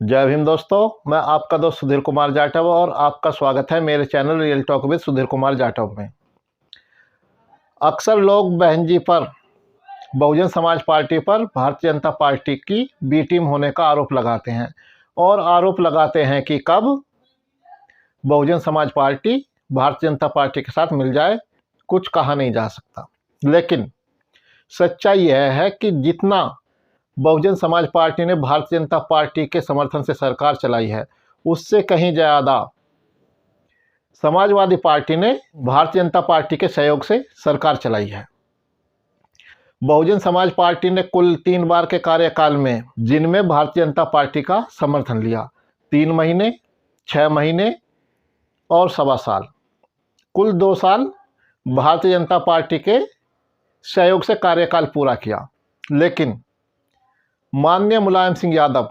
जय भीम दोस्तों, मैं आपका दोस्त सुधीर कुमार जाटव और आपका स्वागत है मेरे channel real talk with Sudhir Kumar Jatav में। अक्सर लोग बहन जी पर, बहुजन समाज पार्टी पर भारतीय जनता पार्टी की बी टीम होने का आरोप लगाते हैं और आरोप लगाते हैं कि कब बहुजन समाज पार्टी भारतीय जनता पार्टी के साथ मिल जाए कुछ कहा नहीं जा सकता। लेकिन सच्चाई यह है कि जितना बहुजन समाज पार्टी ने भारतीय जनता पार्टी के समर्थन से सरकार चलाई है, उससे कहीं ज़्यादा समाजवादी पार्टी ने भारतीय जनता पार्टी के सहयोग से सरकार चलाई है। बहुजन समाज पार्टी ने कुल 3 बार के कार्यकाल में, जिनमें भारतीय जनता पार्टी का समर्थन लिया, 3 महीने, 6 महीने और सवा साल, कुल 2 साल भारतीय जनता पार्टी के सहयोग से कार्यकाल पूरा किया। लेकिन माननीय मुलायम सिंह यादव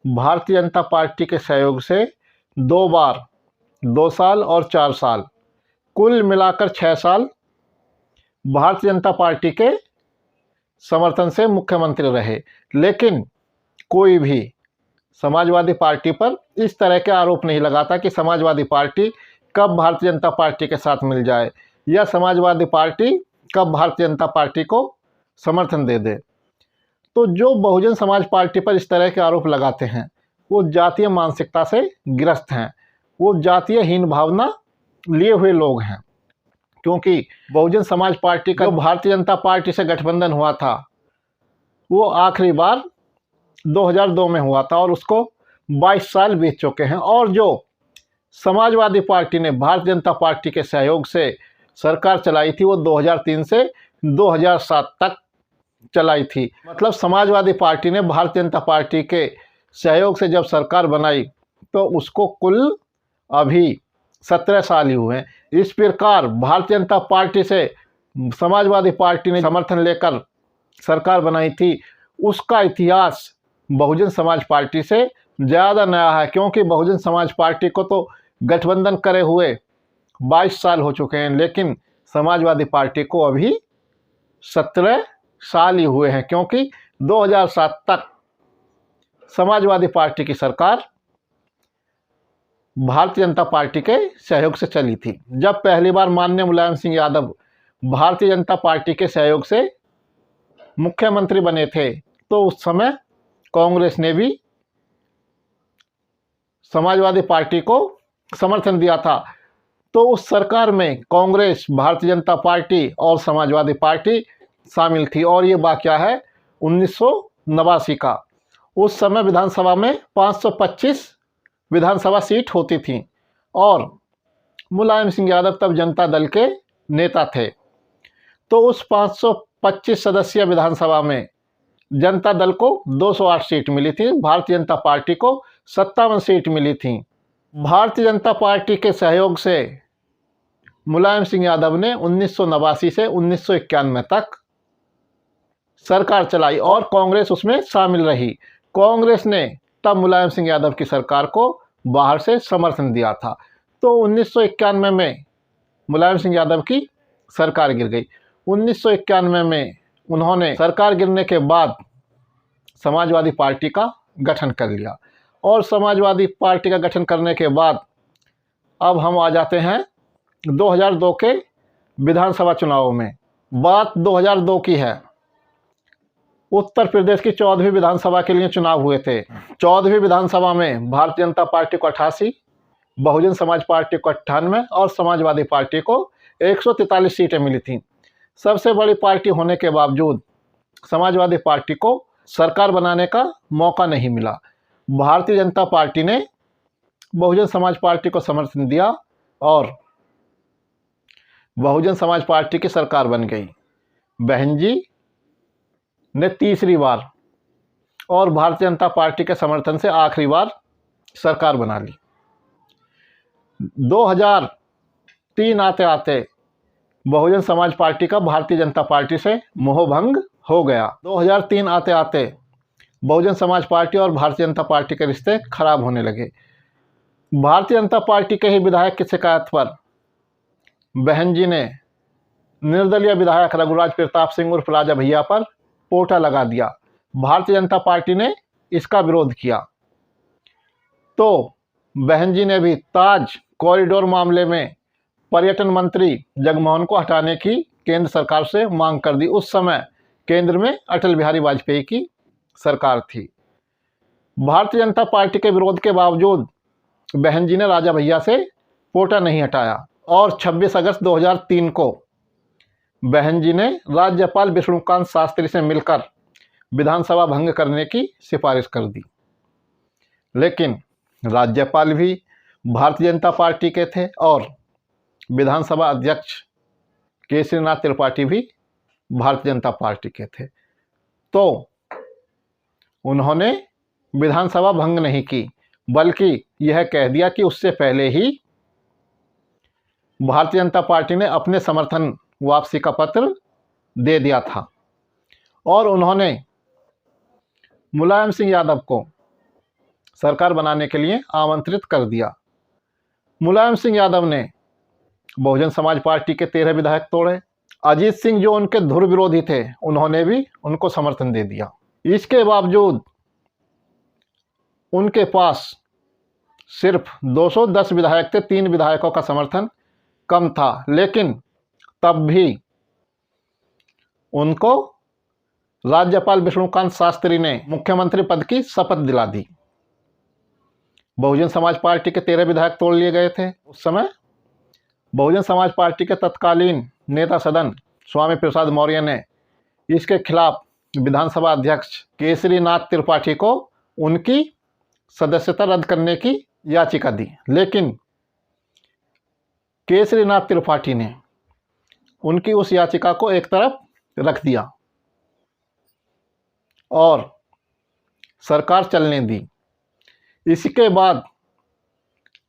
भारतीय जनता पार्टी के सहयोग से 2 बार 2 साल और 4 साल, कुल मिलाकर 6 साल भारतीय जनता पार्टी के समर्थन से मुख्यमंत्री रहे। लेकिन कोई भी समाजवादी पार्टी पर इस तरह के आरोप नहीं लगाता कि समाजवादी पार्टी कब भारतीय जनता पार्टी के साथ मिल जाए या समाजवादी पार्टी कब भारतीय जनता पार्टी को समर्थन दे दे। तो जो बहुजन समाज पार्टी पर इस तरह के आरोप लगाते हैं वो जातीय मानसिकता से ग्रस्त हैं, वो जातीय हीन भावना लिए हुए लोग हैं। क्योंकि बहुजन समाज पार्टी का जो भारतीय जनता पार्टी से गठबंधन हुआ था वो आखिरी बार 2002 में हुआ था और उसको 22 साल बीत चुके हैं। और जो समाजवादी पार्टी ने भारतीय जनता पार्टी के सहयोग से सरकार चलाई थी वो 2003 से 2007 तक चलाई थी। मतलब समाजवादी पार्टी ने भारतीय जनता पार्टी के सहयोग से जब सरकार बनाई तो उसको कुल अभी 17 साल ही हुए हैं। इस प्रकार भारतीय जनता पार्टी से समाजवादी पार्टी ने समर्थन लेकर सरकार बनाई थी, उसका इतिहास बहुजन समाज पार्टी से ज़्यादा नया है। क्योंकि बहुजन समाज पार्टी को तो गठबंधन करे हुए 22 साल हो चुके हैं, लेकिन समाजवादी पार्टी को अभी 17 साल ही हुए हैं। क्योंकि 2007 तक समाजवादी पार्टी की सरकार भारतीय जनता पार्टी के सहयोग से चली थी। जब पहली बार माननीय मुलायम सिंह यादव भारतीय जनता पार्टी के सहयोग से मुख्यमंत्री बने थे तो उस समय कांग्रेस ने भी समाजवादी पार्टी को समर्थन दिया था। तो उस सरकार में कांग्रेस, भारतीय जनता पार्टी और समाजवादी पार्टी शामिल थी। और ये वाकया है 1989 का। उस समय विधानसभा में 525 विधानसभा सीट होती थी और मुलायम सिंह यादव तब जनता दल के नेता थे। तो उस 525 सदस्यीय विधानसभा में जनता दल को 208 सीट मिली थी, भारतीय जनता पार्टी को 57 सीट मिली थी। भारतीय जनता पार्टी के सहयोग से मुलायम सिंह यादव ने 1989 से 1991 तक सरकार चलाई और कांग्रेस उसमें शामिल रही। कांग्रेस ने तब मुलायम सिंह यादव की सरकार को बाहर से समर्थन दिया था। तो 1991 में मुलायम सिंह यादव की सरकार गिर गई। 1991 में उन्होंने सरकार गिरने के बाद समाजवादी पार्टी का गठन कर लिया और समाजवादी पार्टी का गठन करने के बाद अब हम आ जाते हैं 2002 के विधानसभा चुनावों में। बात 2002 की है। उत्तर प्रदेश की 14वीं विधानसभा के लिए चुनाव हुए थे। 14वीं विधानसभा में भारतीय जनता पार्टी को 88, बहुजन समाज पार्टी को 98 और समाजवादी पार्टी को 143 सीटें मिली थीं। सबसे बड़ी पार्टी होने के बावजूद समाजवादी पार्टी को सरकार बनाने का मौका नहीं मिला। भारतीय जनता पार्टी ने बहुजन समाज पार्टी को समर्थन दिया और बहुजन समाज पार्टी की सरकार बन गई। बहन जी ने तीसरी बार और भारतीय जनता पार्टी के समर्थन से आखिरी बार सरकार बना ली। 2003 आते आते बहुजन समाज पार्टी का भारतीय जनता पार्टी से मोहभंग हो गया। 2003 आते आते बहुजन समाज पार्टी और भारतीय जनता पार्टी के रिश्ते खराब होने लगे। भारतीय जनता पार्टी के ही विधायक की शिकायत पर बहन जी ने निर्दलीय विधायक रघुराज प्रताप सिंह उर्फ राजा भैया पर पोटा लगा दिया। भारतीय जनता पार्टी ने इसका विरोध किया तो बहन जी ने भी ताज कॉरिडोर मामले में पर्यटन मंत्री जगमोहन को हटाने की केंद्र सरकार से मांग कर दी। उस समय केंद्र में अटल बिहारी वाजपेयी की सरकार थी। भारतीय जनता पार्टी के विरोध के बावजूद बहन जी ने राजा भैया से पोटा नहीं हटाया और 26 अगस्त 2003 को बहन जी ने राज्यपाल विष्णुकांत शास्त्री से मिलकर विधानसभा भंग करने की सिफारिश कर दी। लेकिन राज्यपाल भी भारतीय जनता पार्टी के थे और विधानसभा अध्यक्ष केसरीनाथ त्रिपाठी भी भारतीय जनता पार्टी के थे, तो उन्होंने विधानसभा भंग नहीं की, बल्कि यह कह दिया कि उससे पहले ही भारतीय जनता पार्टी ने अपने समर्थन वापसी का पत्र दे दिया था और उन्होंने मुलायम सिंह यादव को सरकार बनाने के लिए आमंत्रित कर दिया। मुलायम सिंह यादव ने बहुजन समाज पार्टी के 13 विधायक तोड़े। अजीत सिंह जो उनके धुर विरोधी थे, उन्होंने भी उनको समर्थन दे दिया। इसके बावजूद उनके पास सिर्फ 210 विधायक थे, 3 विधायकों का समर्थन कम था, लेकिन तब भी उनको राज्यपाल विष्णुकांत शास्त्री ने मुख्यमंत्री पद की शपथ दिला दी। बहुजन समाज पार्टी के 13 विधायक तोड़ लिए गए थे। उस समय बहुजन समाज पार्टी के तत्कालीन नेता सदन स्वामी प्रसाद मौर्य ने इसके खिलाफ विधानसभा अध्यक्ष केसरीनाथ त्रिपाठी को उनकी सदस्यता रद्द करने की याचिका दी, लेकिन केसरीनाथ त्रिपाठी ने उनकी उस याचिका को एक तरफ रख दिया और सरकार चलने दी। इसके बाद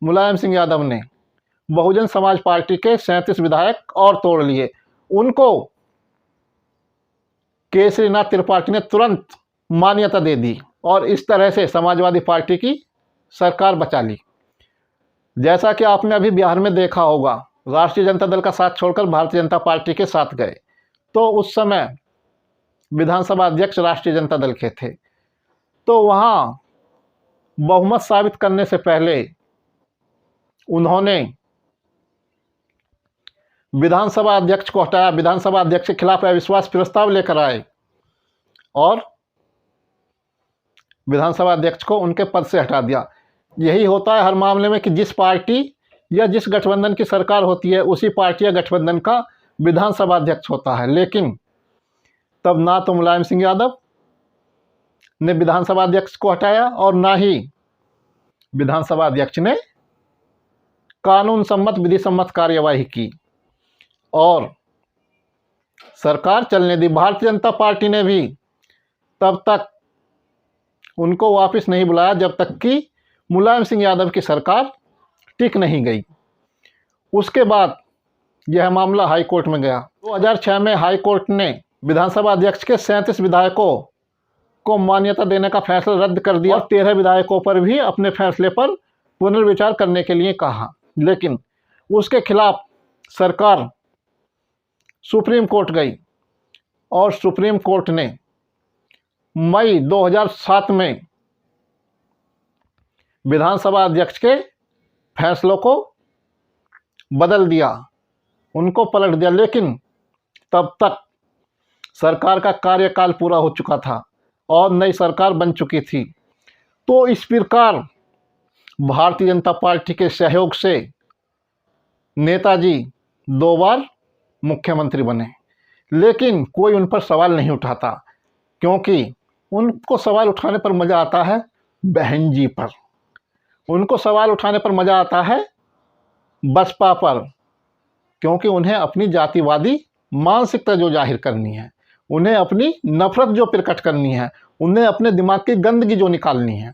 मुलायम सिंह यादव ने बहुजन समाज पार्टी के 37 विधायक और तोड़ लिए। उनको केसरीनाथ त्रिपाठी ने तुरंत मान्यता दे दी और इस तरह से समाजवादी पार्टी की सरकार बचा ली। जैसा कि आपने अभी बिहार में देखा होगा, राष्ट्रीय जनता दल का साथ छोड़कर भारतीय जनता पार्टी के साथ गए, तो उस समय विधानसभा अध्यक्ष राष्ट्रीय जनता दल के थे, तो वहाँ बहुमत साबित करने से पहले उन्होंने विधानसभा अध्यक्ष को हटाया, विधानसभा अध्यक्ष के खिलाफ अविश्वास प्रस्ताव लेकर आए और विधानसभा अध्यक्ष को उनके पद से हटा दिया। यही होता है हर मामले में कि जिस पार्टी या जिस गठबंधन की सरकार होती है, उसी पार्टी या गठबंधन का विधानसभा अध्यक्ष होता है। लेकिन तब ना तो मुलायम सिंह यादव ने विधानसभा अध्यक्ष को हटाया और ना ही विधानसभा अध्यक्ष ने कानून सम्मत विधि सम्मत कार्यवाही की और सरकार चलने दी। भारतीय जनता पार्टी ने भी तब तक उनको वापस नहीं बुलाया जब तक कि मुलायम सिंह यादव की सरकार टिक नहीं गई। उसके बाद यह मामला हाई कोर्ट में गया। 2006 में हाई कोर्ट ने विधानसभा अध्यक्ष के 37 विधायकों को मान्यता देने का फैसला रद्द कर दिया और 13 विधायकों पर भी अपने फैसले पर पुनर्विचार करने के लिए कहा। लेकिन उसके खिलाफ सरकार सुप्रीम कोर्ट गई और सुप्रीम कोर्ट ने मई 2007 में विधानसभा अध्यक्ष के फैसलों को बदल दिया, उनको पलट दिया। लेकिन तब तक सरकार का कार्यकाल पूरा हो चुका था और नई सरकार बन चुकी थी। तो इस प्रकार भारतीय जनता पार्टी के सहयोग से नेताजी 2 बार मुख्यमंत्री बने, लेकिन कोई उन पर सवाल नहीं उठाता, क्योंकि उनको सवाल उठाने पर मज़ा आता है बहन जी पर, उनको सवाल उठाने पर मज़ा आता है बसपा पर, क्योंकि उन्हें अपनी जातिवादी मानसिकता जो जाहिर करनी है, उन्हें अपनी नफरत जो प्रकट करनी है, उन्हें अपने दिमाग की गंदगी जो निकालनी है,